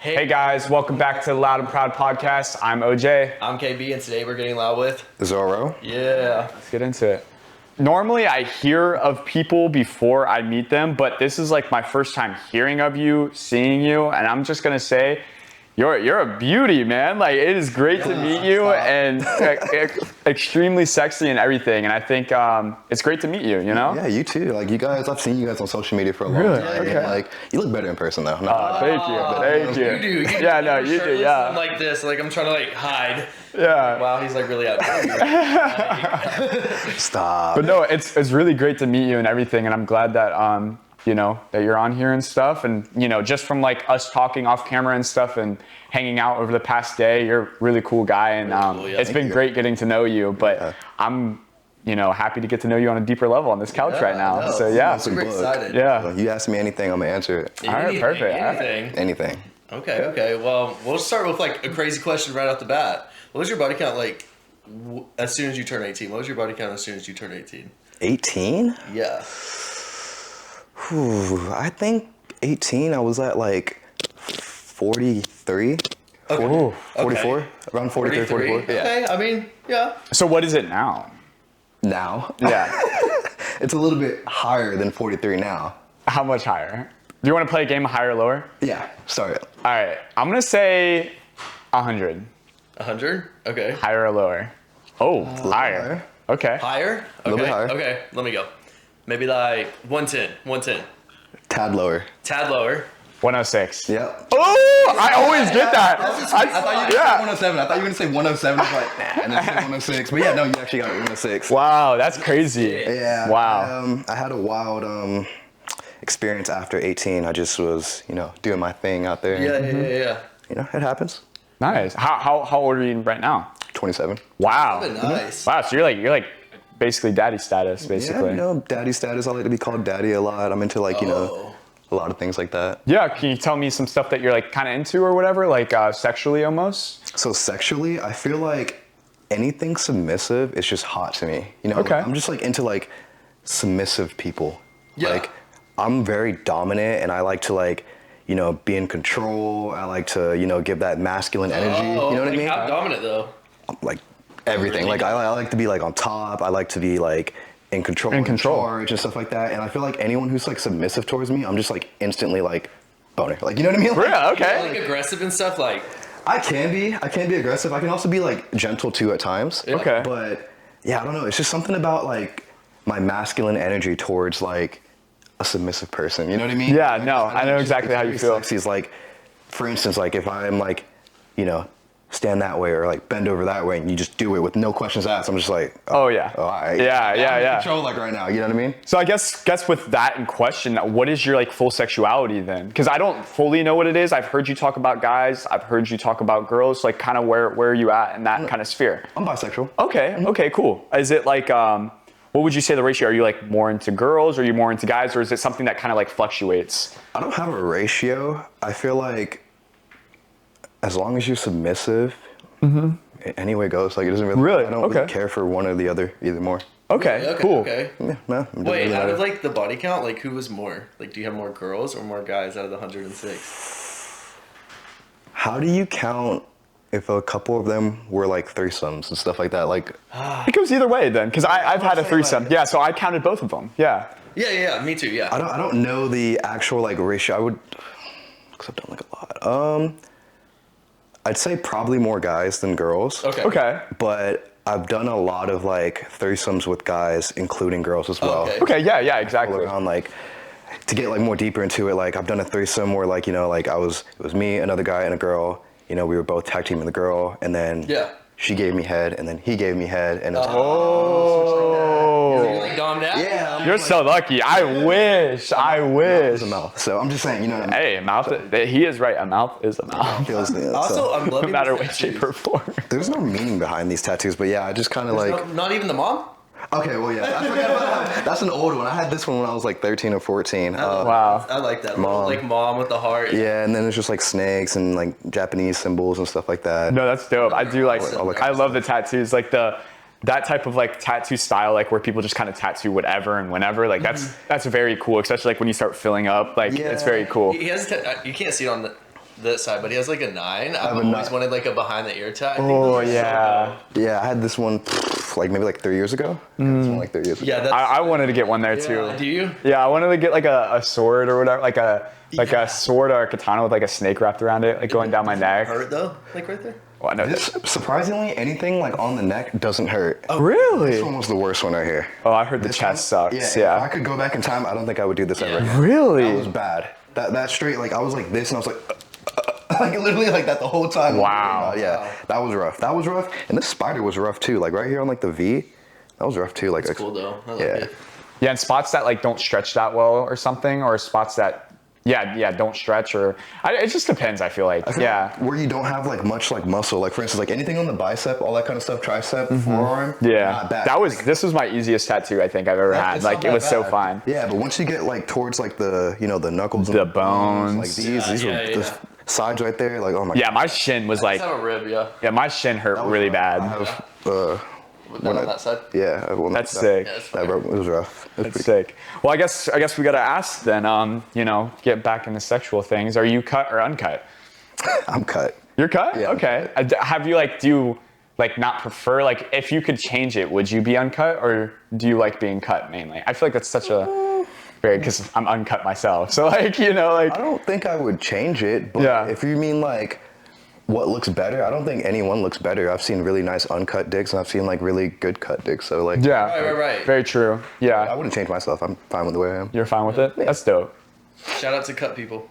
Hey guys, welcome back to the Loud and Proud podcast. I'm OJ. I'm KB, and today we're getting loud with Zoro. Yeah. Let's get into it. Normally I hear of people before I meet them, but this is like my first time hearing of you, seeing you, and I'm just gonna say, you're a beauty, man. Like, it is great to meet you, and extremely sexy and everything. And I think it's great to meet you. You know? Yeah, you too. Like, you guys, I've seen you guys on social media for a long time. Okay. And, like, you look better in person though. Thank you. You do. Yeah, no, you do. Yeah. I'm like this. Like, I'm trying to like hide. Yeah. Wow, he's like really out there. Stop. But no, it's really great to meet you and everything, and I'm glad that you know, that you're on here and stuff, and you know, just from like us talking off camera and stuff and hanging out over the past day, you're a really cool guy, and it's been great getting to know you. But I'm, you know, happy to get to know you on a deeper level on this couch right now. So yeah, I'm super excited. Yeah. You ask me anything, I'm gonna answer it. All right, perfect. Anything. Okay. Well, we'll start with like a crazy question right off the bat. What was your body count like as soon as you turned 18? What was your body count as soon as you turned 18? 18? Yeah. I think 18, I was at like 43, 44, around 43, 44. Yeah. Okay, I mean, yeah. So what is it now? Now? Yeah. It's a little bit higher than 43 now. How much higher? Do you want to play a game of higher or lower? Yeah, start it. All right, I'm gonna say 100. 100? Okay. Higher or lower? Oh, higher. Okay. Higher? Okay. A little bit higher. Okay, let me go. Maybe like 110. Tad lower. Tad lower. 106. Yep. Oh, I always get that. I thought you were going to say 107. I thought you were going to say 107. I was like, nah, and then say 106. But yeah, no, you actually got it 106. Wow, that's crazy. Yeah. Wow. I had a wild experience after 18. I just was, you know, doing my thing out there. Yeah. You know, it happens. Nice. How old are you right now? 27. Wow. Nice. Wow. So you're like basically daddy status, basically. Yeah, you know, daddy status. I like to be called daddy a lot. I'm into like, you know, a lot of things like that. Yeah. Can you tell me some stuff that you're like kind of into or whatever, like sexually almost? So sexually, I feel like anything submissive is just hot to me. You know, Okay. I'm just like into like submissive people. Yeah. Like, I'm very dominant, and I like to like, you know, be in control. I like to, you know, give that masculine energy. You know what I mean? How dominant though? Like everything. Like I like to be like on top. I like to be like in control, In control. charge and stuff like that. And I feel like anyone who's like submissive towards me, I'm just like instantly like boner. Like, you know what I mean? Like, Yeah. Okay. Like aggressive and stuff, like. I can be aggressive. I can also be like gentle too at times. Yeah. Okay. But yeah, I don't know. It's just something about like my masculine energy towards like a submissive person. You know what I mean? Yeah. Like, No, I know exactly how you feel. Sexy is like, for instance, like if I'm like, you know, stand that way or like bend over that way and you just do it with no questions asked, I'm just like, Oh yeah. all right. Yeah. I'm in control like right now. You know what I mean? So I guess with that in question, what is your like full sexuality then? Because I don't fully know what it is. I've heard you talk about guys. I've heard you talk about girls. Like, kind of where are you at in that kind of sphere? I'm bisexual. Okay, cool. Is it like, what would you say the ratio? Are you like more into girls? Or are you more into guys? Or is it something that kind of like fluctuates? I don't have a ratio. I feel like as long as you're submissive, any way it goes. Like, it doesn't really. I don't really care for one or the other, either more. Okay, cool. Okay. Yeah, no, it doesn't Wait, really out matter. of like the body count, like who was more? Like, do you have more girls or more guys out of the 106? How do you count if a couple of them were like threesomes and stuff like that? Like, It goes either way then, because I've had a threesome. like- Yeah, so I counted both of them. Yeah. Yeah, me too. Yeah. I don't know the actual like ratio. I would, because I've done like a lot. I'd say probably more guys than girls. Okay. But I've done a lot of like threesomes with guys, including girls as well. Okay. Yeah. Exactly. Around like, to get like more deeper into it, like I've done a threesome where like, you know, like it was me, another guy, and a girl. You know, we were both tag teaming the girl, and then she gave me head, and then he gave me head, and it was You're like domed out? yeah. You're so lucky. I wish. It's a mouth. So I'm just saying, you know what I mean? Hey, a mouth. He is right. A mouth is a mouth. Feels, yeah, Also, so. I'm No loving matter these what shape tattoos. or form. There's no meaning behind these tattoos, but yeah, I just kind of like. Not even the mom? Okay, well, yeah, I forgot about that. That's an old one. I had this one when I was like 13 or 14. Wow. I like that. Mom. Like mom with the heart. Yeah, and then it's just like snakes and like Japanese symbols and stuff like that. No, that's dope. I do like. like I love the tattoos. Like that type of like tattoo style, like where people just kind of tattoo whatever and whenever. Like that's very cool, especially like when you start filling up. Like it's very cool. He has. You can't see it on the. that side, but he has like a 9. I've have a always 9. wanted like a behind the ear tie. Oh yeah. Yeah, I had this one like maybe like 3 years ago. I had this one like 3 years ago. Yeah, that's, I wanted to get one there yeah, too. do you? Yeah, I wanted to get like a sword or whatever, like a sword or a katana with like a snake wrapped around it, like going down my neck. Hurt though, like right there. Well, no, Surprisingly, anything like on the neck doesn't hurt. oh, really? This one was the worst one right here. Oh, I heard the This chest one? sucks. Yeah, Yeah. If I could go back in time, I don't think I would do this ever again. Really? That was bad. That straight, like I was like this, and I was like, like literally like that the whole time. Wow. Yeah, that was rough. That was rough, and this spider was rough too. Like right here on like the V, that was rough too. Like It's cool though. I like it. Yeah, and spots that like don't stretch that well or something, or spots that don't stretch, or it just depends. I feel like where you don't have like much like muscle, like for instance, like anything on the bicep, all that kind of stuff, tricep, forearm. Yeah, not bad. this was my easiest tattoo I think I've ever had. It's Like not it was that so bad. fine. Yeah, but once you get like towards like the the knuckles, The and bones. like these are the sides right there. Like oh my. Yeah, my shin was like. I have a rib, yeah. Yeah, my shin hurt really bad. I have, On that side. yeah, well, That's sick. Yeah, it's That fire. it was rough. It was That's pretty sick. Well, I guess we gotta ask then. Get back into sexual things. Are you cut or uncut? I'm cut. You're cut. Yeah. Okay. Have you do you not prefer if you could change it, would you be uncut or do you like being cut mainly? I feel like that's such a because I'm uncut myself. So I don't think I would change it, but Yeah. if you mean like what looks better, I don't think anyone looks better. I've seen really nice uncut dicks and I've seen like really good cut dicks. So like yeah. Right. Very true. Yeah. I wouldn't change myself. I'm fine with the way I am. You're fine with it? That's dope. Shout out to cut people.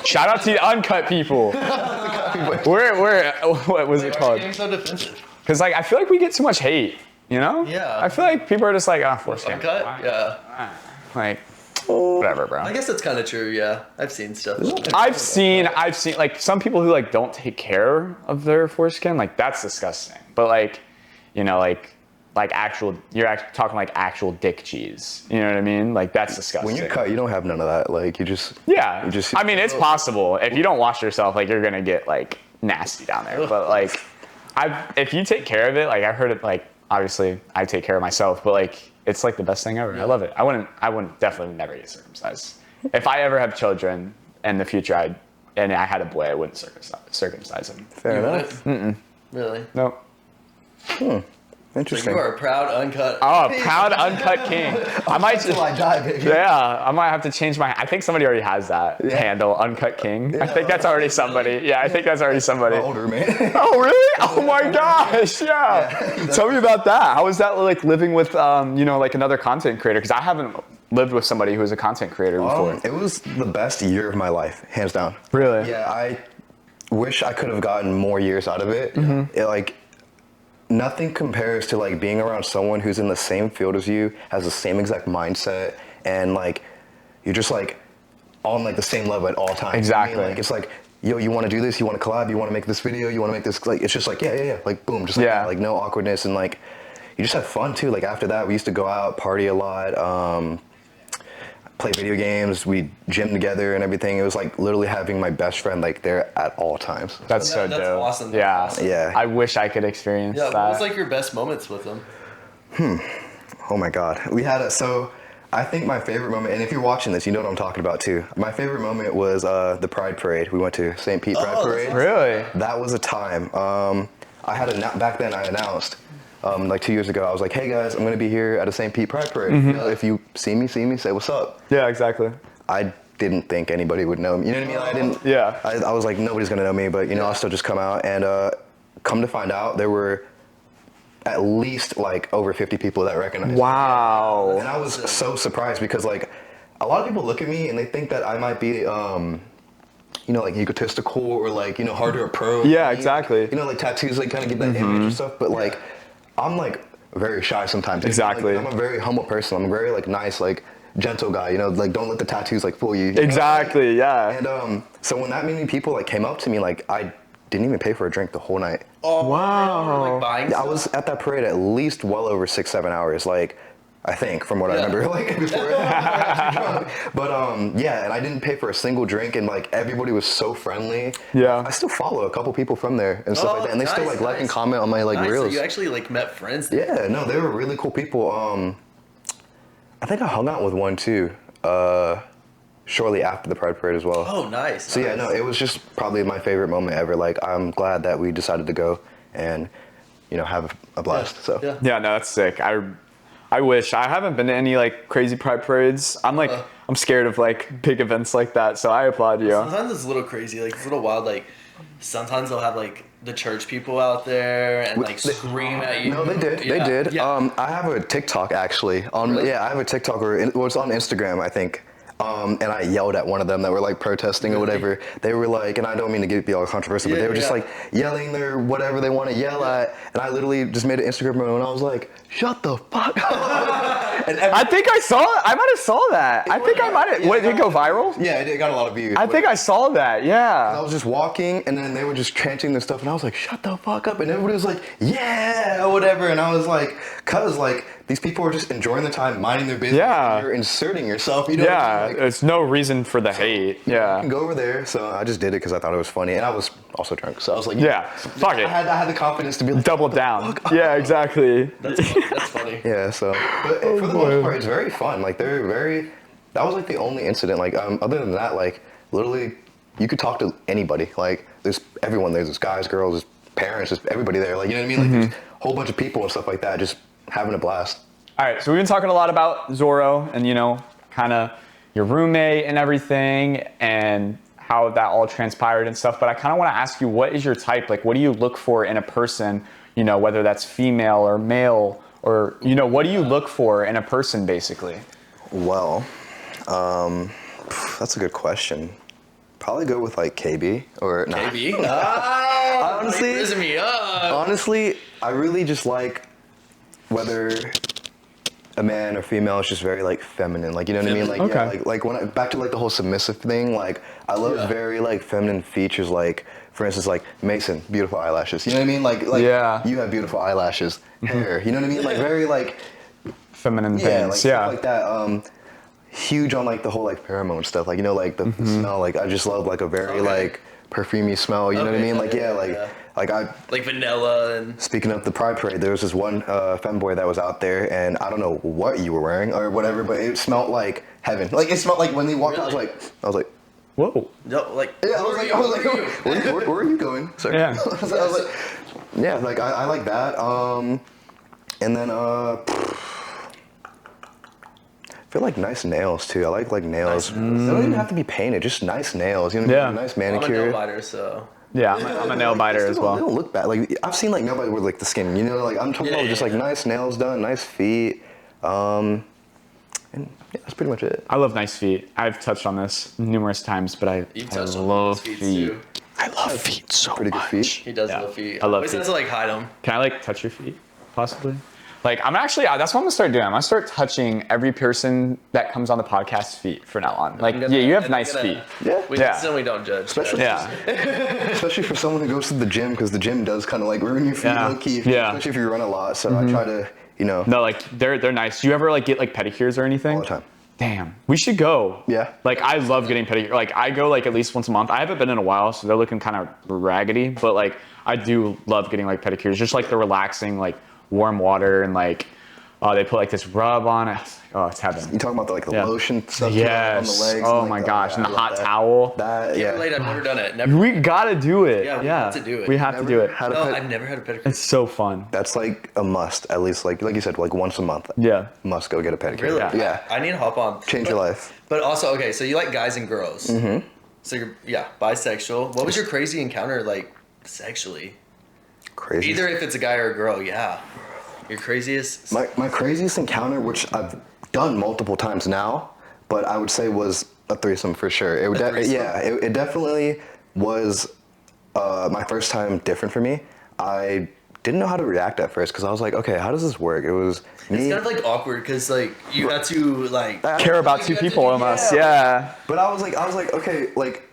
Shout out to the uncut people. What was it Why are you called? getting so defensive? Because I feel like we get too much hate, Yeah. I feel like people are just like, foreskin. Uncut? Yeah. Like, whatever, bro. I guess that's kind of true, yeah. I've seen stuff. I've seen like some people who don't take care of their foreskin, that's disgusting. But you're talking like actual dick cheese. You know what I mean? Like that's disgusting. When you're cut, you don't have none of that. Like you just I mean, it's possible if you don't wash yourself, you're gonna get nasty down there. But if you take care of it, I've heard it. Obviously, I take care of myself, but it's the best thing ever. Yeah. I love it. I wouldn't definitely never get circumcised. If I ever have children in the future, and I had a boy, I wouldn't circumcise him. fair enough. Really? Nope. So Interesting. you are a proud uncut. Oh, proud uncut king. I might Till I die, baby. Yeah, I might have to change my. I think somebody already has that handle, uncut king. I think that's already somebody. Yeah, I think that's already somebody. Older man. Oh really? Oh my gosh! Yeah. Tell me about that. How was that living with another content creator? Because I haven't lived with somebody who was a content creator before. It was the best year of my life, hands down. Really? Yeah, I wish I could have gotten more years out of it. It nothing compares to being around someone who's in the same field as you, has the same exact mindset, and you're just on the same level at all times. Exactly. I mean, it's yo, you want to do this? You want to collab? You want to make this video? You want to make this? It's just yeah. Boom, just that. No awkwardness, and you just have fun too. After that, we used to go out, party a lot, play video games. We gym together and everything. It was literally having my best friend there at all times. That's so That's dope. awesome. Yeah. That's awesome. Yeah. I wish I could experience Yeah, that. what was your best moments with them? Oh my God. We had so I think my favorite moment, and if you're watching this, you know what I'm talking about too. My favorite moment was the Pride Parade. We went to St. Pete Pride Parade. Really? That was a time. I had back then I announced 2 years ago, I was like, hey guys, I'm going to be here at a St. Pete Pride Parade. If you see me, say what's up. Yeah, exactly. I didn't think anybody would know me. You know what I mean? I didn't. Yeah. I was like, nobody's going to know me, but I'll still just come out. And come to find out, there were at least over 50 people that recognized me. Wow. And I was so surprised because a lot of people look at me and they think that I might be egotistical or hard to approach. Yeah, exactly. Tattoos kind of give that image and stuff, but I'm very shy sometimes. Exactly. I'm a very humble person. I'm a very nice, gentle guy. Don't let the tattoos fool you. Exactly. Yeah. And so when that many people came up to me, I didn't even pay for a drink the whole night. Oh, wow. Buying I was at that parade at least well over 6-7 hours. I think, from what I remember, before. But and I didn't pay for a single drink, and everybody was so friendly. Yeah. I still follow a couple people from there and stuff like that, and they still like and comment on my nice. reels. So you actually met friends. Yeah, no, they were really cool people. I think I hung out with one too. shortly after the Pride Parade as well. Oh, nice. So yeah, no, it was just probably my favorite moment ever. Like, I'm glad that we decided to go and, have a blast. Yeah. So Yeah, no, that's sick. I wish. I haven't been to any like crazy Pride parades. I'm scared of like big events like that, so I applaud you. Sometimes it's a little crazy, like it's a little wild. Like sometimes they'll have like the church people out there and like scream at you. No, they did. Yeah. They did. Yeah. I have a TikTok actually. Really? Yeah, I have a TikTok, it's on Instagram, I think. And I yelled at one of them that were like protesting or whatever. They were like, and I don't mean to be all controversial, but they were just like yelling their whatever they want to yell at. And I literally just made an Instagram video and I was like, shut the fuck up. I think I saw it. I might have saw that. I think I might have. What, did it go viral? Yeah, it got a lot of views. I think I saw that. I Yeah. was just walking, and then they were just chanting this stuff, and I was like, shut the fuck up. And everybody was like, yeah, or whatever. And I was like, cuz, like, these people are just enjoying the time, minding their business. Yeah. And you're inserting yourself, you know? Yeah. Like, There's no reason for the hate. you Yeah. can go over there. So I just did it because I thought it was funny. And I was also drunk. So I was like, Yeah. Fuck I it. had the confidence to be like, Double down. Yeah, exactly. That's funny. That's funny. yeah, so. But for the most part, it's very fun. Like, that was like the only incident. Like, other than that, like, literally, you could talk to anybody. Like, there's everyone there. There's guys, girls, there's parents, there's everybody there. Like, you know what I mean? Like, there's a whole bunch of people and stuff like that, just having a blast. All right, so we've been talking a lot about Zoro and, kind of your roommate and everything and how that all transpired and stuff. But I kind of want to ask you, what is your type? Like, what do you look for in a person, whether that's female or male or, what do you look for in a person basically? Well, that's a good question. Probably go with like KB or nah. KB? Oh, Honestly- raising me up. Honestly, I really just like whether a man or female is just very like feminine, like, you know what I mean? Like, Okay. yeah, like when back to like the whole submissive thing, like I love very like feminine features, like for instance, like Mason, beautiful eyelashes, you know what I mean? Like Yeah. you have beautiful eyelashes, hair, you know what I mean? Like very like Feminine like things. stuff Yeah. like that. Huge on like the whole like pheromone stuff, like, like the smell, like I just love like a very like perfumey smell, you know what I mean? Like like I Like vanilla and. Speaking of the Pride Parade, there was this one femboy that was out there, and I don't know what you were wearing or whatever, but it smelled like heaven. Like, it smelled like when they walked out, I was like, Whoa. No, like. yeah, I was like, where are you going? Sorry. Yeah. I was like, yeah, like I like that. And then I feel like nice nails too. I like nails. They don't even have to be painted, just nice nails. You know what I mean? Nice I'm a manicure. nail biter, so. Yeah, I'm a nail biter as They well. don't look bad. Like, I've seen like nobody with like the skin. Like I'm talking about just like nice nails done, nice feet, and yeah, that's pretty much it. I love nice feet. I've touched on this numerous times, but I love feet. Too. I love feet so Pretty good feet. He does Yeah. love feet. I love Always feet. has to like hide them. Can I like touch your feet, possibly? Like, I'm actually, that's what I'm gonna start doing. I'm gonna start touching every person that comes on the podcast's feet from now on. Like, yeah, you have nice feet. Yeah. We Yeah. still we don't judge. Especially, Yeah. especially for someone who goes to the gym, because the gym does kind of like ruin your feet Yeah. low key. Yeah. Especially if you run a lot. So I try to, No, like, they're nice. Do you ever like get like pedicures or anything? all the time. Damn, we should go. Yeah. Like, I love getting pedicure. Like, I go like at least once a month. I haven't been in a while, so they're looking kind of raggedy. But like, I do love getting like pedicures. Just like the relaxing, like warm water and like, they put like this rub on it. Oh, it's heaven. You talking about the Yeah. lotion stuff Yes. on the legs? Oh and, my like, gosh, yeah, and the I love hot that. towel. That, Yeah. yeah. Late, I've never done it. Never. We gotta do it. Yeah, we have to do it. We have to do it. Had a No, ped- I've never had a pedicure. It's so fun. That's like a must, at least like you said, like once a month. Yeah. Must go get a pedicure. Really? Yeah. I need to hop on. Change your life. But also, okay, so you like guys and girls. Mm-hmm. So you're, bisexual. What was your crazy encounter like sexually? Crazy. Either if it's a guy or a girl, yeah. Your craziest? My craziest encounter, which I've done multiple times now, but I would say was a threesome for sure. It would threesome? it definitely was my first time different for me. I didn't know how to react at first because I was like, okay, how does this work? It was me. It's kind of like awkward because like you have to like. Care about two people almost. Yeah. But I was like, okay, like,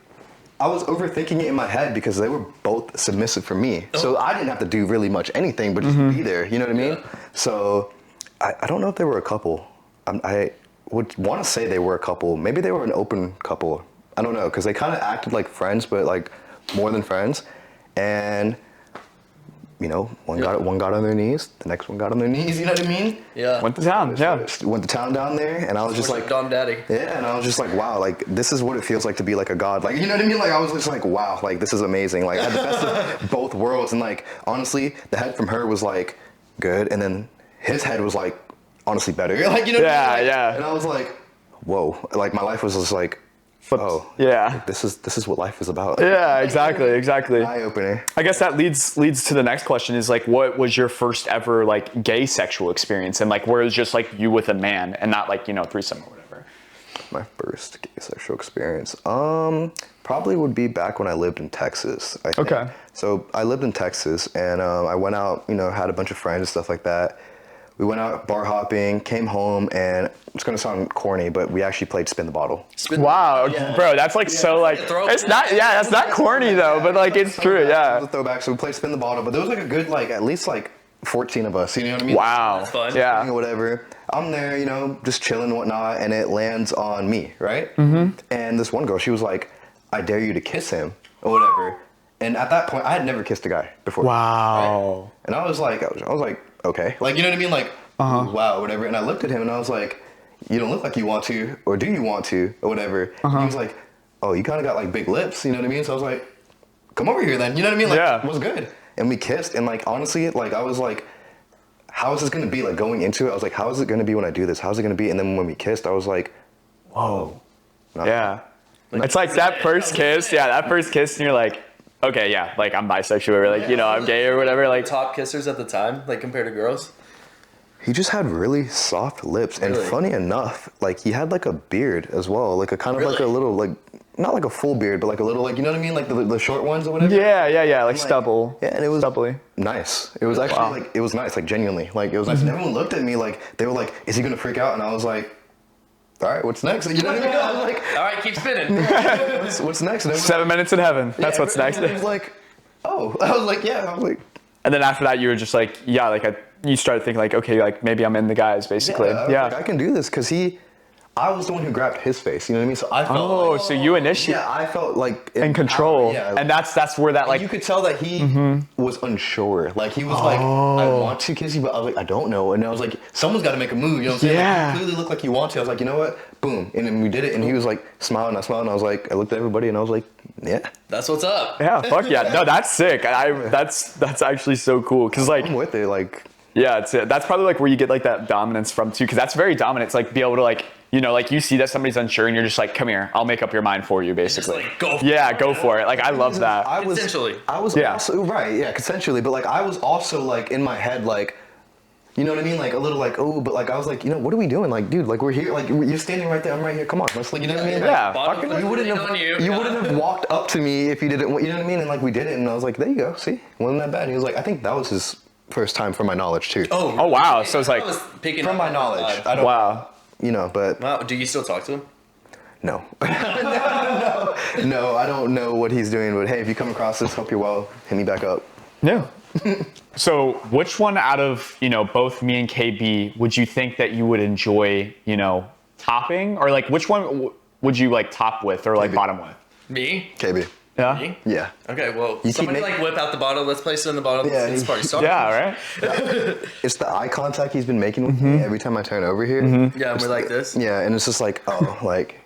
I was overthinking it in my head because they were both submissive for me. So I didn't have to do really much anything but just be there, you know what I mean? Yeah. So I don't know if they were a couple. I would want to say they were a couple. Maybe they were an open couple. I don't know, because they kind of acted like friends, but like more than friends. And you know, one got on their knees, the next one got on their knees, you know what I mean? Yeah. Went to town, yeah. Went to town down there, and I was just like, Dom Daddy. yeah, and I was just like, wow, like, this is what it feels like to be like a god. Like, you know what I mean? Like, I was just like, wow, like, this is amazing. Like, I had the best of both worlds, and like, honestly, the head from her was like, good, and then his head was like, honestly, better. Like, you know what I mean? Like, yeah. And I was like, whoa, like, my life was just like, oh, yeah. like, this is what life is about. Yeah, exactly. Eye opener. I guess that leads to the next question is like, what was your first ever like gay sexual experience, and like where it was just like you with a man and not like, you know, threesome or whatever? My first gay sexual experience, probably would be back when I lived in Texas, I think. Okay. So I lived in Texas, and I went out, you know, had a bunch of friends and stuff like that. We went out bar hopping, came home, and it's gonna sound corny, but we actually played spin the bottle. Wow, bro, that's like so like it's not that's not corny though, but like it's true, It yeah. was a throwback. So we played spin the bottle, but there was like a good like at least like 14 of us. You know what I mean? Wow, That's fun. yeah. Or whatever. I'm there, you know, just chilling and whatnot, and it lands on me, right? Mm-hmm. And this one girl, she was like, "I dare you to kiss him," or whatever. And at that point, I had never kissed a guy before. Wow. Right? And I was like, okay, like, you know what I mean, like, wow, whatever. And I looked at him and I was like, "You don't look like you want to, or do you want to, or whatever?" And he was like, "Oh, you kind of got like big lips," you know what I mean? So I was like, "Come over here then," you know what I mean? Like, Yeah. what's good? And we kissed, and like honestly, like I was like, how is this gonna be? Like going into it, I was like, how is it gonna be when I do this? How's it gonna be? And then when we kissed, I was like, whoa. Yeah. It's like that first kiss, and you're like, okay, yeah, like I'm bisexual or like, you know, I'm gay or whatever. Like Top kissers at the time, like compared to girls. He just had really soft lips, and Really? funny enough, like he had like a beard as well, like a kind of like a Really? little like, not like a full beard, but like a little like, you know what I mean, like the short ones or whatever. yeah, like stubble. Yeah, and it was stubbly. nice. It was actually like, it was nice, like genuinely, like it was nice. And everyone looked at me like they were like, "Is he gonna freak out?" And I was like, "All right, what's next?" You know what I mean? I was like, All right, keep spinning. "What's next?" And everyone- 7 minutes in heaven. That's what's next. everyone was like, "Oh," I was like, "Yeah," I was like. And then after that, you were just like, yeah, like you started thinking like, okay, like maybe I'm in the guys, basically. I was Yeah. like, I can do this because I was the one who grabbed his face. You know what I mean? So I felt Oh, like, so you initiate yeah, I felt like in control, Yeah, and that's where that like you could tell that he was unsure. Like he was like, I want to kiss you, but I was like, I don't know. And I was like, someone's got to make a move. You know what I'm saying? Yeah. Like, you clearly look like you want to. I was like, you know what? Boom. And then we did it. And he was like smiling. I smiled. And I was like, I looked at everybody and I was like, yeah, That's what's up. yeah, fuck yeah, no, that's sick. That's actually so cool because like I'm with it. Like, yeah, that's probably like where you get like that dominance from too, because that's very dominant. It's like be able to like, you know, like you see that somebody's unsure and you're just like, come here, I'll make up your mind for you, basically. like, go for yeah, it. go for it. Like I love that. Consensually. I was Yeah. also right, yeah, consensually, but like I was also like in my head like, you know what I mean, like a little like, oh, but like I was like, you know, what are we doing, like, dude, like we're here, like you're standing right there, I'm right here, come on, let's like, you know what I mean? Yeah, Bottom fucking- lip You wouldn't on have, you. you wouldn't have walked up to me if you didn't, you know what I mean? And like we did it, and I was like, there you go, see, wasn't that bad? And he was like, I think that was his first time from my knowledge too. Oh wow, so it's like I was picking From up my on knowledge, that. I don't, wow. you know, but Wow, do you still talk to him? no. No, I don't know what he's doing, but hey, if you come across this, hope you're well, hit me back up. Yeah. So which one out of, you know, both me and KB would you think that you would enjoy, you know, topping, or like which one would you like top with or like KB. bottom with? Me? KB. Yeah. Me? Yeah. Okay, well, keep somebody making- like whip out the bottle. Let's place it in the bottle. Yeah, Let's party start. Yeah, right? It's the eye contact he's been making with me every time I turn over here. Yeah, and we're like this. Yeah, and it's just like, oh, like,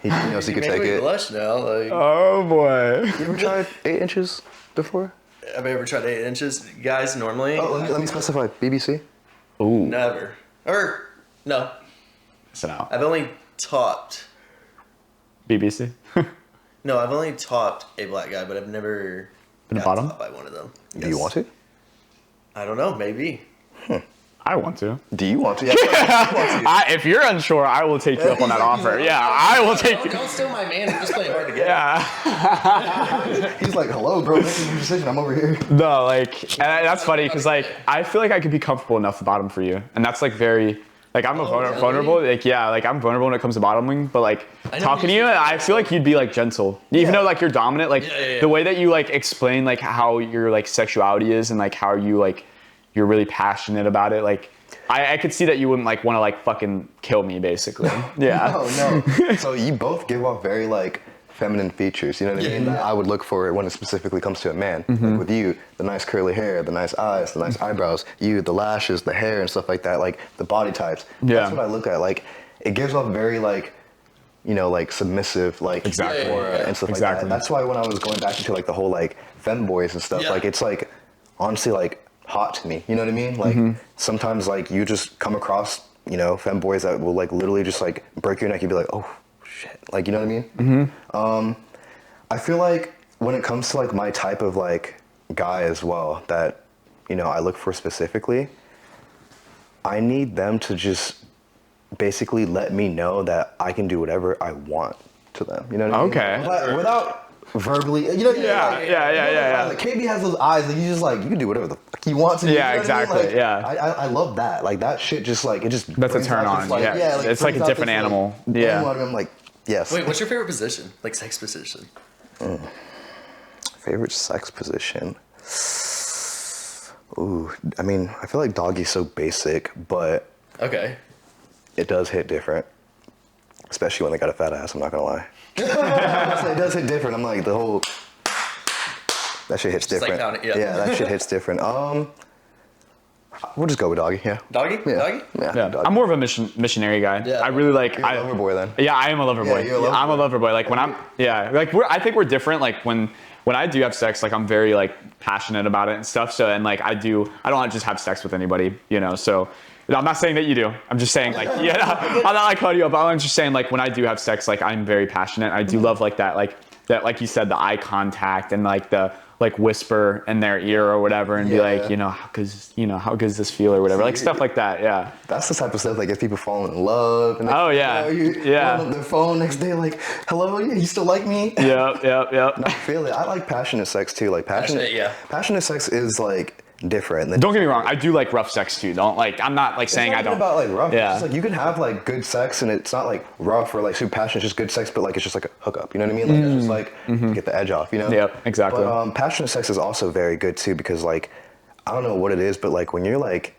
he knows he You could make take me it. blush now. Like, Oh boy. You ever tried 8 inches before? have I ever tried 8 inches, guys? Normally, Oh, let me specify. BBC? Ooh. never. Or no, So now, I've only topped. BBC. No, I've only topped a black guy, but I've never Been a got bottom? topped by one of them. Do you want to? I don't know. Maybe. I want to. Do you want to? Yeah. If you're unsure, I will take you up on that offer. Yeah, I will take you. Don't steal my man. I'm just playing hard to get. Yeah. He's like, hello, bro. Making your decision. I'm over here. No, like, and that's funny because like I feel like I could be comfortable enough to bottom for you, and that's like very like I'm really? vulnerable. Like yeah, like I'm vulnerable when it comes to bottoming, but like I know talking to you you, should- I feel like you'd be like gentle, even though like you're dominant. Like Yeah. the way that you like explain like how your like sexuality is and like how you like you're really passionate about it. Like I could see that you wouldn't like want to like fucking kill me basically. Yeah. Oh, no. So you both give off very, like, feminine features, you know what I mean? That I would look for when it specifically comes to a man. Like with you, the nice curly hair, the nice eyes, the nice eyebrows, you, the lashes, the hair and stuff like that, like the body types. Yeah. That's what I look at. Like, it gives off very, like, you know, like submissive, like aura and stuff like that. And that's why when I was going back into like the whole like femboys and stuff, like it's like honestly like hot to me. You know what I mean? Like sometimes like you just come across, you know, femboys that will like literally just like break your neck. You'd be like, oh shit, like, you know what I mean? I feel like when it comes to like my type of like guy as well, that, you know, I look for specifically, I need them to just basically let me know that I can do whatever I want to them. You know what I mean? Okay. Without verbally, you know what I mean? Yeah. Like, KB has those eyes that you just like, you can do whatever the fuck you want to do. Yeah, you know exactly. What I mean? Like, Yeah. I love that. Like that shit just like, it just That's a brings turn out on. this, like, Yeah. like, It's like a brings out different this, animal. Like, Yeah. I'm like, yes. Wait, what's your favorite position? Like sex position? Favorite sex position? Ooh, I mean, I feel like doggy's so basic, but Okay. it does hit different. Especially when they got a fat ass, I'm not gonna lie. It does hit different. I'm like, the whole, that shit hits Just like different. pound it, yeah. That shit hits different. We'll just go with doggy, yeah. Doggy? Yeah. Doggy? Yeah, doggy. I'm more of a missionary guy. Yeah. I really like. You're a lover boy then. Yeah, I am a lover boy. you're a lover I'm a boy. lover boy. Like when I'm, like I think we're different. Like when I do have sex, like I'm very like passionate about it and stuff. So and like I don't just have sex with anybody, you know. So I'm not saying that you do. I'm just saying like I'm not like calling you up. I'm just saying like when I do have sex, like I'm very passionate. I do love like that, like you said, the eye contact and like the like whisper in their ear or whatever and be like, how does this feel or whatever, like stuff like that. Yeah. That's the type of stuff like if people fall in love and yeah. on their phone next day like, hello, you still like me? Yep. I feel it. I like passionate sex too. Like passionate sex is like different than, don't get me wrong, I do like rough sex too. I'm not like saying I don't. It's not about like rough. Yeah. It's just like you can have like good sex and it's not like rough or like super passionate, it's just good sex, but like it's just like a hookup. You know what I mean? Like it's just like get the edge off, you know? Yep, exactly. But passionate sex is also very good too because like I don't know what it is, but like when you're like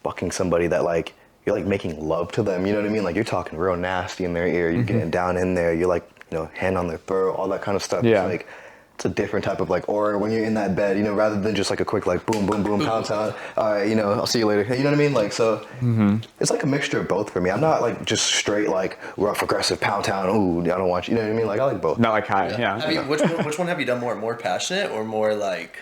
fucking somebody that like you're like making love to them, you know what I mean? Like you're talking real nasty in their ear, you're getting down in there, you're like, you know, hand on their throat, all that kind of stuff. Yeah. It's like it's a different type of like aura when you're in that bed, you know, rather than just like a quick like boom, boom, boom, pound town. All right, you know, I'll see you later. You know what I mean? Like, so it's like a mixture of both for me. I'm not like just straight like rough, aggressive, pound town. Ooh, I don't want you. You know what I mean? Like I like both. Not like high. Yeah. I mean, which one have you done more passionate or more like?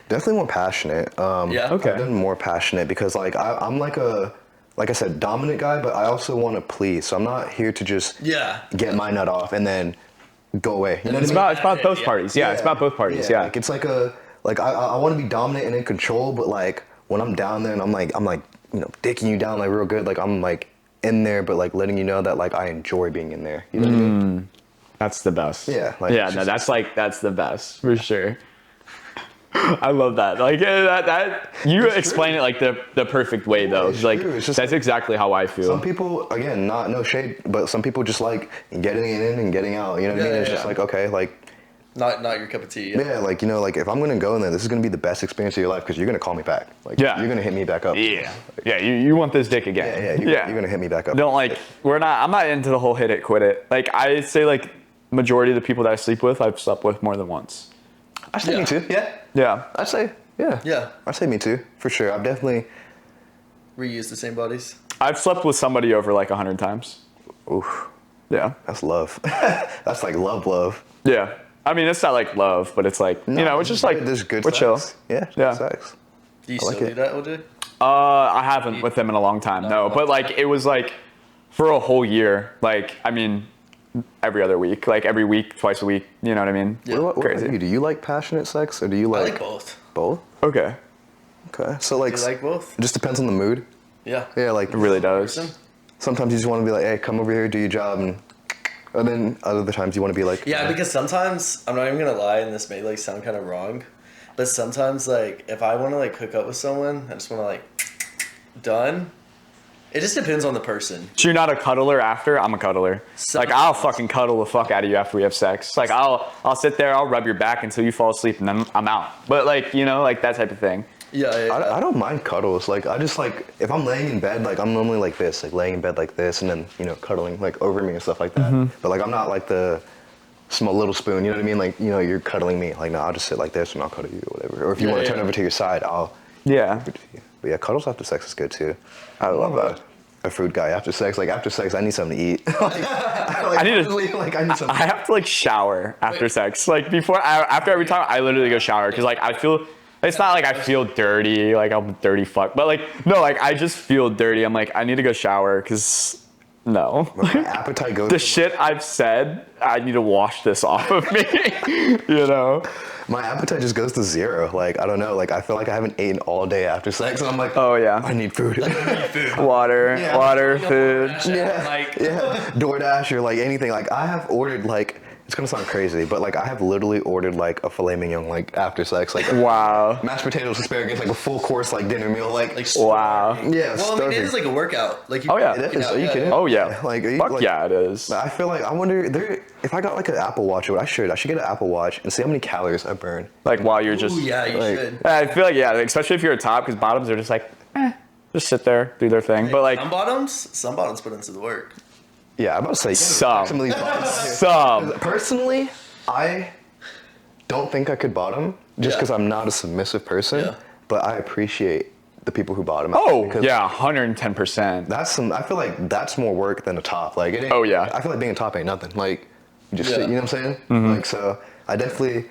Definitely more passionate. Okay. I've done more passionate because like I'm like I said, dominant guy, but I also want to please. So I'm not here to just get my nut off and then go away. You know what I mean? It's about both parties. Yeah, it's about both parties. Yeah. Like it's like I want to be dominant and in control, but like when I'm down there and I'm like you know dicking you down like real good, like I'm like in there, but like letting you know that like I enjoy being in there. You know what I mean? That's the best. Yeah. Like, that's the best for sure. I love that. Like that you explain it like the perfect way though. It's like true. It's just that's like, exactly how I feel. Some people, again, no shade, but some people just like getting in and getting out. You know what I mean? It's just like okay, like not your cup of tea. Yeah, like you know, like if I'm gonna go in there, this is gonna be the best experience of your life because you're gonna call me back. Like you're gonna hit me back up. Yeah. Yeah. You want this dick again? You're gonna hit me back up. Don't like I'm not into the whole hit it quit it. Like I say like majority of the people that I sleep with, I've slept with more than once. I say me too. Yeah. Yeah. I'd say I say me too for sure. I've definitely reused the same bodies. I've slept with somebody over like 100 times. Oof. Yeah. That's love. That's like love. Yeah. I mean, it's not like love, but it's like, it's just like, there's good we're sex. chill. Yeah. Good sex. Do you still do that, OJ? I haven't with them in a long time, no. But like, it was like for a whole year. Like, I mean, every other week, like every week, twice a week. You know what I mean? Yeah. What Crazy. about you? Do you like passionate sex or do you like? I like both. Both? Okay. Okay. So like, Do you like both? it just depends on the mood. Yeah. Yeah, like It really does. sometimes you just want to be like, hey, come over here, do your job, and then other times you want to be like, Yeah, because sometimes I'm not even gonna lie, and this may like sound kind of wrong, but sometimes like if I want to like hook up with someone, I just want to like done. It just depends on the person. So you're not a cuddler after? I'm a cuddler. Like I'll fucking cuddle the fuck out of you after we have sex. Like I'll sit there, I'll rub your back until you fall asleep, and then I'm out. But like like that type of thing. Yeah. I don't mind cuddles. Like I just like if I'm laying in bed, like I'm normally like this, like laying in bed like this, and then cuddling like over me and stuff like that. But like I'm not like the small little spoon, you know what I mean? Like, you know, you're cuddling me. Like, no, I'll just sit like this and I'll cuddle you or whatever. Or if you want to turn over to your side, I'll. Yeah. But yeah, cuddles after sex is good too. I love a fruit guy after sex. Like after sex, I need something to eat. I need something. I have to like shower after sex. Like after every time, I literally go shower because like I feel. It's not like I feel dirty, like I'm a dirty fuck, but like no, like I just feel dirty. I'm like I need to go shower because. No. My appetite goes. The shit I've said, I need to wash this off of me. You know? My appetite just goes to zero. Like, I don't know. Like, I feel like I haven't eaten all day after sex. And I'm like, oh, yeah. I need food. Water, food. Yeah. DoorDash or like anything. Like, I have ordered like, it's gonna sound crazy, but like I have literally ordered like a filet mignon like after sex, like wow, mashed potatoes, asparagus, like a full course like dinner meal, like wow. Yeah. Well, I mean, it is like a workout. Like oh yeah, it is. Are you kidding? Oh yeah. Like fuck like, yeah, it is. I feel like I wonder if I got like an Apple Watch, I should get an Apple Watch and see how many calories I burn. Like while you're just. Ooh, yeah, you like, should. I feel like yeah, especially if you're a top, because bottoms are just like, just sit there, do their thing. But like some bottoms put into the work. Yeah, I'm about to say some. Personally, I don't think I could bottom just because I'm not a submissive person. Yeah. But I appreciate the people who bottom. Oh yeah, 110%. That's I feel like that's more work than a top. Like it ain't, oh yeah. I feel like being a top ain't nothing. Like you just sit, you know what I'm saying? Mm-hmm. Like so, I definitely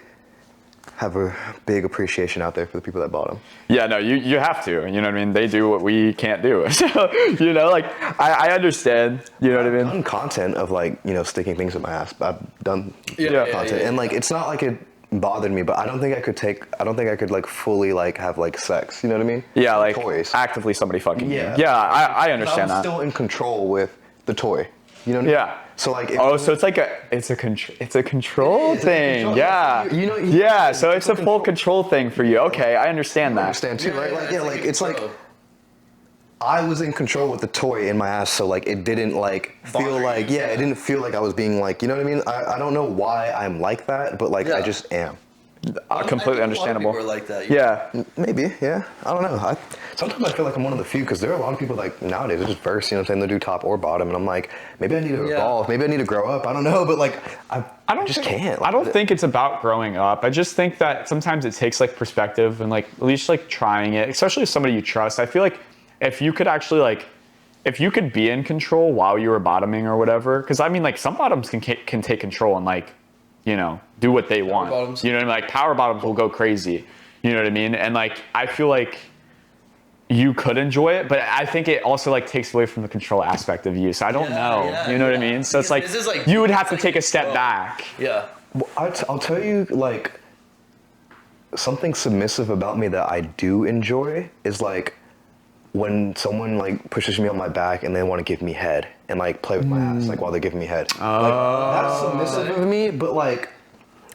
have a big appreciation out there for the people that bottom. Yeah, no, you have to. You know what I mean? They do what we can't do. So, you know, like I understand. You know what I mean? I've done content of like, you know, sticking things in my ass. I've done content, and like it's not like it bothered me, but I don't think I could like fully like have like sex. You know what I mean? Yeah, like toys. actively somebody fucking. Yeah. Yeah, I understand that. I'm still in control with the toy. You know what I mean? Yeah. So like. So it's like it's a control thing. Control. Yeah. You know. Yeah. So it's a full control thing for you. Okay, I understand that. I understand too, right? Like like it's like. I was in control with the toy in my ass, so like it didn't like feel like it didn't feel like I was being like, you know what I mean? I don't know why I'm like that, but like I just am. Completely understandable. A lot of people are like that. Yeah. Maybe, yeah. I don't know. Sometimes I feel like I'm one of the few because there are a lot of people like nowadays they just verse, you know what I'm saying? They do top or bottom, and I'm like, maybe I need to evolve, maybe I need to grow up. I don't know, but like I can't. I don't think it's about growing up. I just think that sometimes it takes like perspective and like at least like trying it, especially with somebody you trust. I feel like if you could actually like, if you could be in control while you were bottoming or whatever, because I mean like some bottoms can take control and like, you know, do what they want. Bottoms. You know what I mean? Like power bottoms will go crazy. You know what I mean? And like I feel like you could enjoy it, but I think it also like takes away from the control aspect of you. So I don't know. You know what I mean? So it's like, you would have to take a step back. Yeah. Well, I'll tell you like something submissive about me that I do enjoy is like when someone like pushes me on my back and they want to give me head and like play with my ass like while they're giving me head. Like, that's submissive of me, but like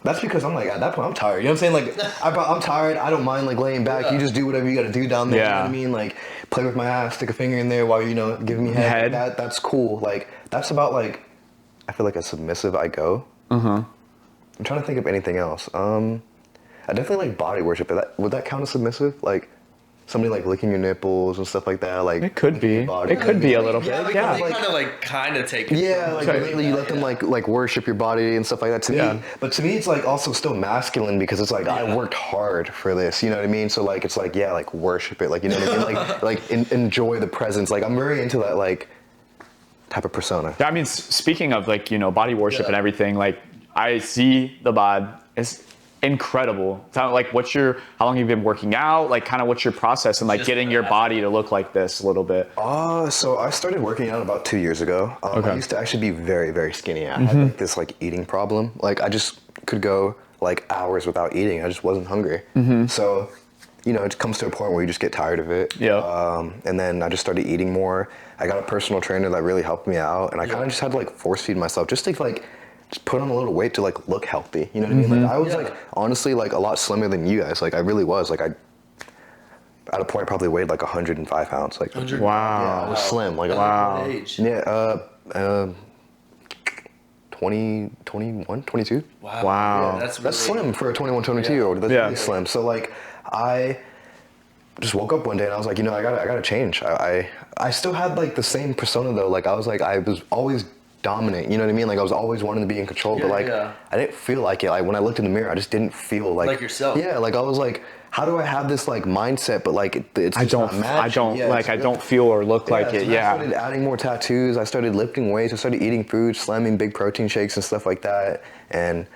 that's because I'm like at that point I'm tired. You know what I'm saying? Like I'm tired. I don't mind like laying back. You just do whatever you got to do down there. You know what I mean? Like play with my ass, stick a finger in there while you know giving me head. That's cool. Like that's about like I feel like as submissive I go. I'm trying to think of anything else. I definitely like body worship. Would that count as submissive? Like. Somebody like licking your nipples and stuff like that, like it could be. It could be a little bit. Yeah, they kind of take. Yeah, like lately you let them like worship your body and stuff like that. To me, but to me it's like also still masculine because it's like I worked hard for this. You know what I mean? So like it's like like worship it, like you know what I mean? Like enjoy the presence. Like I'm very into that like type of persona. I mean, speaking of like you know body worship and everything, like I see the bod is incredible. So, like, how long have you been working out? Like, kind of what's your process and like getting your body to look like this a little bit? So I started working out about 2 years ago. I used to actually be very, very skinny. I had like, this like eating problem. Like I just could go like hours without eating. I just wasn't hungry. So, you know, it comes to a point where you just get tired of it. Yeah. And then I just started eating more. I got a personal trainer that really helped me out, and I kind of just had to like force feed myself just to like just put on a little weight to like look healthy. You know what I mean? Like I was like honestly like a lot slimmer than you guys. Like I really was. Like I at a point probably weighed like 105 pounds. Like wow. Yeah, I was slim. Like wow. Age. Yeah. 20, 21, 22. Wow. Yeah, That's slim for a 21, 22-year-old. That's really slim. So like I just woke up one day and I was like, you know, I gotta change. I still had like the same persona though. Like I was always dominant. You know what I mean? Like I was always wanting to be in control, but like I didn't feel like it. Like when I looked in the mirror, I just didn't feel like yourself. Yeah, like I was like, how do I have this like mindset, but like it's just not matching. I don't feel or look like it. So I started adding more tattoos. I started lifting weights. I started eating food, slamming big protein shakes and stuff like that. And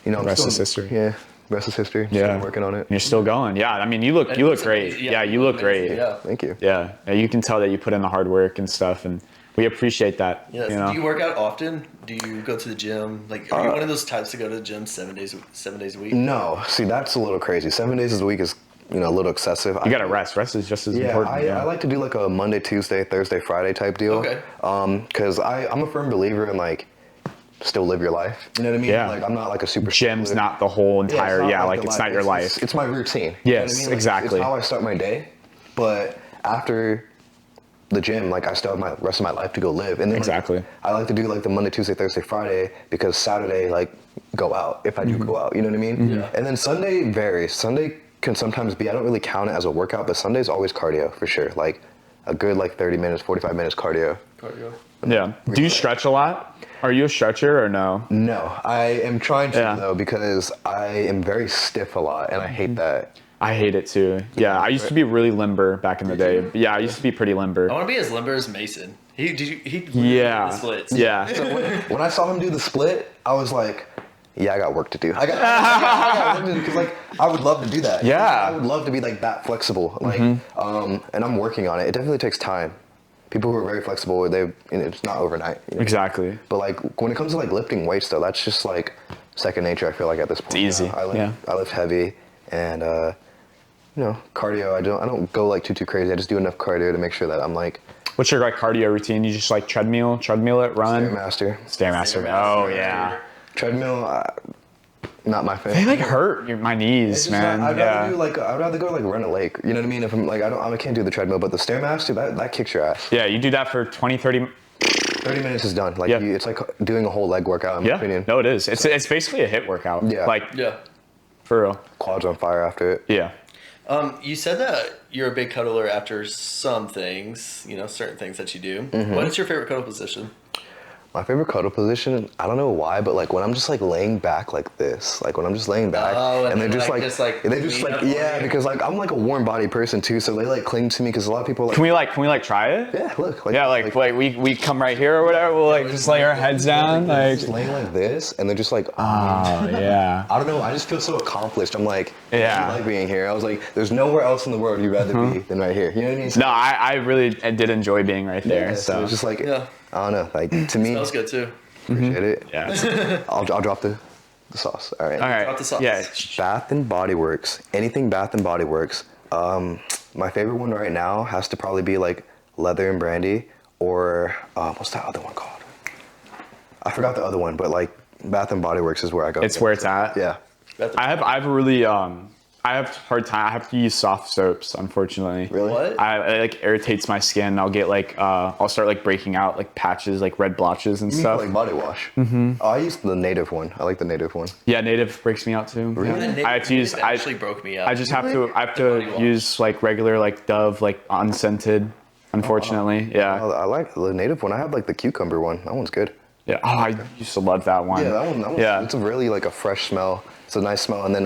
you know, rest is history. Yeah. Rest is history. Yeah. Still working on it. You're still going. Yeah. I mean, you look great. Yeah, you look great. Yeah. Thank you. Yeah. You can tell that you put in the hard work and stuff, and we appreciate that. Yes. You know? Do you work out often? Do you go to the gym? Like, are you one of those types to go to the gym 7 days a week? No. See, that's a little crazy. 7 days a week is, you know, a little excessive. You gotta rest. Rest is just as important. I like to do like a Monday, Tuesday, Thursday, Friday type deal. Okay. Because I'm a firm believer in like, still live your life. You know what I mean? Yeah. Like I'm not like a super Gym's not the whole entire. It's not your life. It's my routine. Yes, you know what I mean? Like, exactly. It's how I start my day. But after the gym, like I still have my rest of my life to go live. And then exactly. Like, I like to do like the Monday, Tuesday, Thursday, Friday because Saturday like go out if I do go out. You know what I mean? Yeah. And then Sunday varies. Sunday can sometimes be. I don't really count it as a workout, but Sunday's always cardio for sure. Like a good like 30 minutes, 45 minutes cardio. Yeah. Do you stretch a lot? Are you a stretcher or no? No, I am trying to though because I am very stiff a lot and I hate that. I hate it too. Yeah, I used to be really limber back in the day. Yeah, I used to be pretty limber. I want to be as limber as Mason. He did Yeah. the splits. Yeah. So when I saw him do the split, I was like, yeah, I got work to do. I got work to do because like I would love to do that. Yeah. I would love to be like that flexible. Like, and I'm working on it. It definitely takes time. People who are very flexible, it's not overnight. You know? Exactly. But like when it comes to like lifting weights though, that's just like second nature. I feel like at this point. It's easy. I lift heavy, and you know, cardio. I don't go like too crazy. I just do enough cardio to make sure that I'm like. What's your like cardio routine? You just like treadmill it, run. Stairmaster. Oh yeah. Treadmill. Not my favorite. They like hurt my knees, man. I'd rather go like run a lake. You know what I mean? If I'm like I can't do the treadmill, but the Stairmaster that kicks your ass. Yeah, you do that for 20, 30. 30 minutes is done. Like it's like doing a whole leg workout. In my opinion. No, it is. It's basically a HIIT workout. Yeah. For real. Quads on fire after it. Yeah. You said that you're a big cuddler after some things, you know, certain things that you do. Mm-hmm. What is your favorite cuddle position? My favorite cuddle position, I don't know why, but like when I'm just like laying back like this, like when I'm just laying back and they're just because like I'm like a warm body person too, so they like cling to me because a lot of people are like. Can we try it? Yeah, look. Like we come right here or whatever. We'll like just lay our heads down, like just laying like this, and they're just like. Oh yeah. I don't know. I just feel so accomplished. I'm like, yeah. I like being here. I was like, there's nowhere else in the world you'd rather be than right here. You know what I mean? No, I really did enjoy being right there. Yeah, so it's just like. Yeah. I don't know, like to me. Smells good too. Appreciate it. Yeah. I'll drop the sauce. All right. Drop the sauce. Yeah. Bath and Body Works. Anything Bath and Body Works. My favorite one right now has to probably be like Leather and Brandy or what's that other one called? I forgot the other one, but like Bath and Body Works is where I go. It's where it's at. Yeah. I have a really I have a hard time. I have to use soft soaps, unfortunately. Really? What? It like irritates my skin. I'll get like I'll start like breaking out like patches, like red blotches and stuff. Like body wash. Mm-hmm. Oh, I use the native one. I like the native one. Yeah, native breaks me out too. Really? Yeah. I have to use. Actually broke me out. I just have to use like regular like Dove like unscented. Unfortunately, yeah. I like the native one. I have like the cucumber one. That one's good. Yeah. Oh, I used to love that one. Yeah, that one. Yeah. It's a really like a fresh smell. It's a nice smell, and then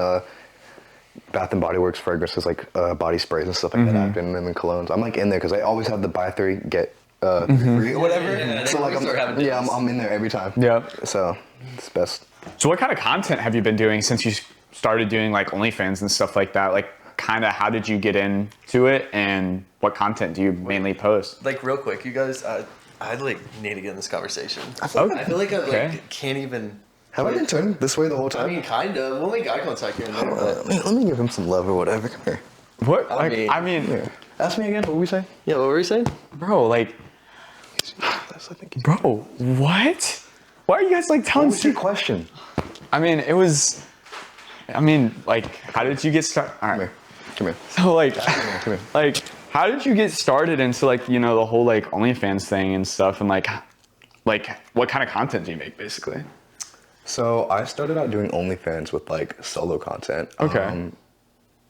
Bath and Body Works fragrances like body sprays and stuff like that, and then colognes. I'm like in there because I always have the buy three get free or whatever. Yeah, so like I'm in there every time. Yeah. So it's best. So what kind of content have you been doing since you started doing like OnlyFans and stuff like that? Like kind of how did you get into it and what content do you mainly post? Like real quick, you guys, I like need to get in this conversation. Okay. I feel like I can't even. Have I been turned this way the whole time? I mean, kind of. We'll make eye contact here and there. Let me give him some love or whatever. Come here. What? I mean, Here. Ask me again. What were we saying? Yeah, what were you saying? Bro, like, bro, what? Why are you guys like telling What's your question? I mean, like, how did you get started? All right. Come here. So like, Come here. like, how did you get started into like, you know, the whole like OnlyFans thing and stuff, and like what kind of content do you make basically? So I started out doing OnlyFans with like solo content. Okay.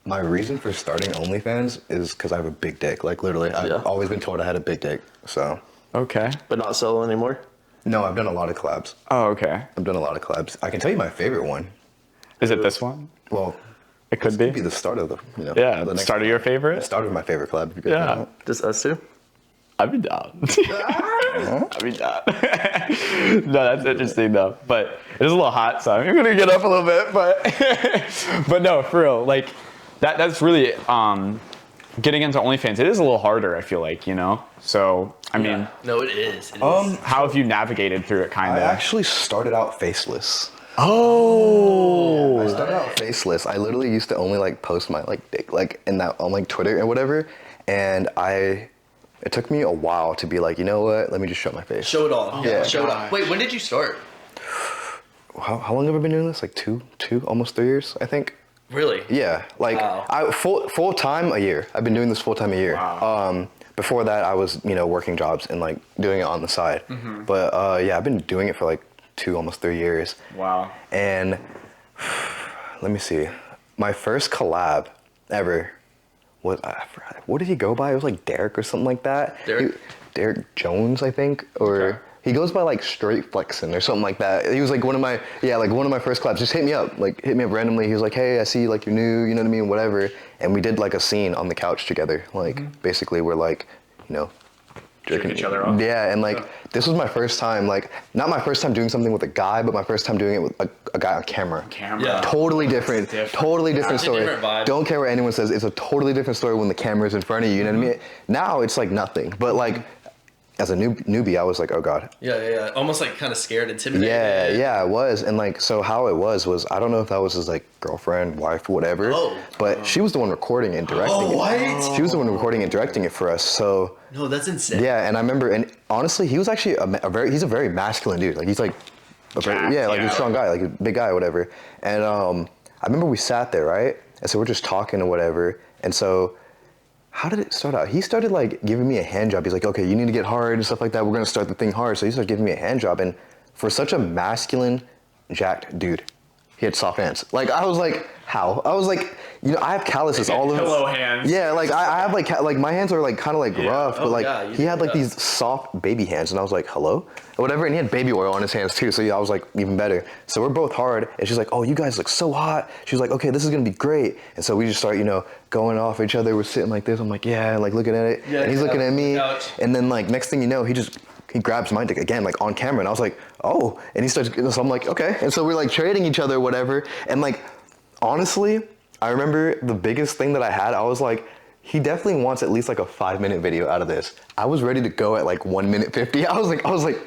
My reason for starting OnlyFans is because I have a big dick. Like literally, I've always been told I had a big dick. So. Okay. But not solo anymore? No, I've done a lot of collabs. Oh, okay. I've done a lot of collabs. I can tell you my favorite one. Is it this one? Well, It could this be. could be the start of the, Yeah, the the next start of your favorite? start of my favorite collab. If you guys Yeah. know. Just us two? I'd be down. I'd be down. No, that's interesting though. But it is a little hot, so I'm gonna get up a little bit. But no, for real, like that's really getting into OnlyFans. It is a little harder, I feel like, you know. So I mean, no, it is. It is. how have you navigated through it, kind I of? actually started out faceless. Oh. I started out faceless. I literally used to only like post my like dick like in that on like Twitter and whatever, and it took me a while to be like, you know what? Let me just show my face. Show it all. Yeah. Show it all. Wait, when did you start? How long have I been doing this? Like two, almost 3 years, I think. Really? Yeah, like Wow. full time a year. I've been doing this full time a year. Wow. Before that, I was working jobs and like doing it on the side. Mm-hmm. But yeah, I've been doing it for like 2, almost 3 years. Wow. And let me see, my first collab ever was, I forgot, what did he go by? It was like Derek or something like that. Derek Jones, I think, or Okay. he goes by like Straight Flexin' or something like that. He was like one of my first collabs. Just hit me up randomly. He was like, hey, I see like you're new, you know what I mean, whatever. And we did like a scene on the couch together. Like basically we're like, Jerking each other off. Yeah, and like this was my first time, like not my first time doing something with a guy, but my first time doing it with a guy on camera. Yeah. Totally different. Totally different It's a story. different vibe. Don't care what anyone says. It's a totally different story when the camera's in front of you. You know what I mean? Now it's like nothing. But like as a newbie, I was like, oh god. Yeah. Almost like kind of scared, intimidated. Yeah, I was. And like, so how it was I don't know if that was his like girlfriend, wife, whatever. But she was the one recording and directing it. what? She was the one recording and directing it for us. So No, that's insane. yeah, and I remember, and honestly, he was actually he's a very masculine dude. Like he's like, Jacked, like yeah. a strong guy, like a big guy, or whatever. And I remember we sat there, right? And so we're just talking or whatever. And so, how did it start out? He started like giving me a hand job. He's like, okay, you need to get hard and stuff like that. We're gonna start the thing hard. So he started giving me a hand job, and for such a masculine, jacked dude, he had soft hands. Like I was like, how? I was like, I have calluses all over. Pillow hands. Yeah, like I have like my hands are like kind of like rough, but like yeah, you he had do like that. these soft baby hands, and I was like, hello, or whatever, and he had baby oil on his hands too. So yeah, I was like even better. So we're both hard, and she's like, oh, you guys look so hot. She was like, okay, this is gonna be great. And so we just start going off each other. We're sitting like this. I'm like, yeah, like looking at it, Yeah, and he's looking at me, couch. and then like next thing you know, he grabs my dick again, like on camera, and I was like, oh, and he starts, so I'm like, okay, and so we're like trading each other, whatever, and like, honestly, I remember the biggest thing that I had, I was like, he definitely wants at least like a 5-minute video out of this. I was ready to go at like 1 minute 50. I was like,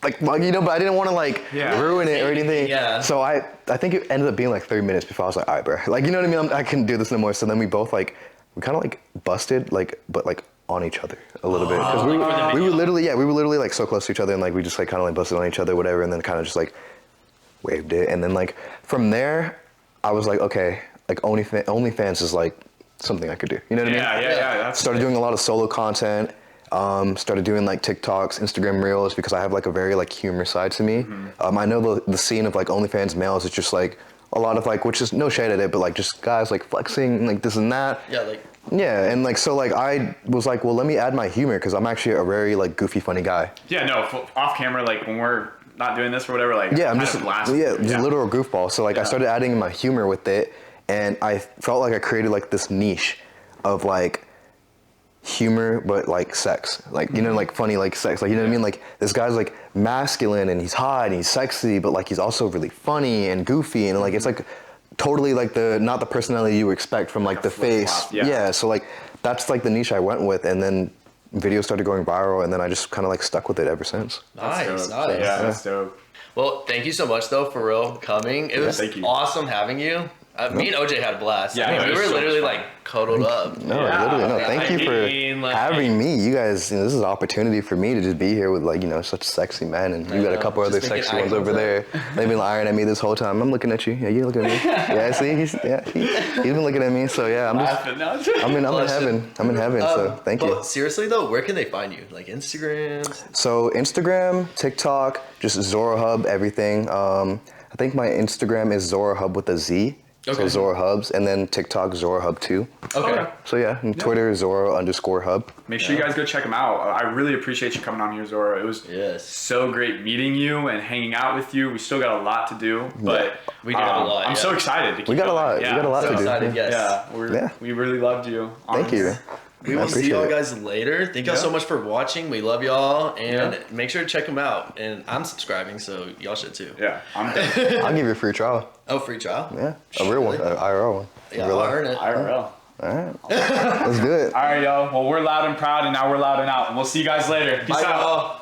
but I didn't want to like ruin it or anything. Yeah. So I think it ended up being like 3 minutes before I was like, all right, bro, like, you know what I mean? I couldn't do this no more. So then we both like, we kind of like busted, like, but like on each other a little bit. Cause we were literally like so close to each other, and like we just like kind of like busted on each other, whatever. And then kind of just like waved it. And then like from there, I was like, okay, like OnlyFans is like something I could do. You know what I mean? Yeah. That's Started doing a lot of solo content. Started doing like TikToks, Instagram Reels, because I have like a very like humor side to me. I know the scene of like OnlyFans males is just like a lot of like, which is no shade at it, but like just guys like flexing, like this and that. Yeah, and like so like I was like, well, let me add my humor, because I'm actually a very like goofy, funny guy. Yeah, no, off camera, like when we're not doing this or whatever, like Yeah, I'm kind just of blasting. just a literal goofball. So like I started adding my humor with it, and I felt like I created like this niche of like humor but like sex, like like funny like sex, like what I mean, like this guy's like masculine and he's hot and he's sexy, but like he's also really funny and goofy, and like it's like totally like not the personality you expect from like the face. Yeah, so like that's like the niche I went with, and then videos started going viral, and then I just kind of like stuck with it ever since. Nice. Yeah, that's dope. Well, thank you so much though, for real, coming. It was thank you. awesome having you. Me and OJ had a blast. Yeah, I mean, it we was were so literally much fun. like cuddled up. No, literally, no. Thank you for having me. You guys, this is an opportunity for me to just be here with like, such sexy men, and you got a couple other Just making sexy eye ones over there. They've been lying at me this whole time. I'm looking at you. Yeah, you're looking at me. Yeah, see, he's been looking at me. So yeah, I'm in heaven. I'm in heaven. So thank you. Seriously though, where can they find you? Like Instagram? So Instagram, TikTok, just Zoro Hub, everything. I think my Instagram is Zoro Hub with a Z. So Zoro Hubs, and then TikTok Zoro Hub 2. Okay. So yeah, and Twitter Zoro_Hub. Make sure you guys go check him out. I really appreciate you coming on here, Zoro. It was so great meeting you and hanging out with you. We still got a lot to do, but we do have a lot. I'm so excited to keep We got a lot. Yeah. We got a lot So to do. excited, yes. Yeah, we really loved you. Thank you. We will see y'all guys later. Thank y'all so much for watching. We love y'all, and make sure to check them out. And I'm subscribing, so y'all should too. Yeah, I'm done. I'll give you a free trial. Oh, free trial? Yeah, a real one, an IRL one. Yeah, I'll earn it. IRL. All right, let's do it. All right, y'all. Well, we're loud and proud, and now we're loud and out. And we'll see you guys later. Peace Bye, out. y'all.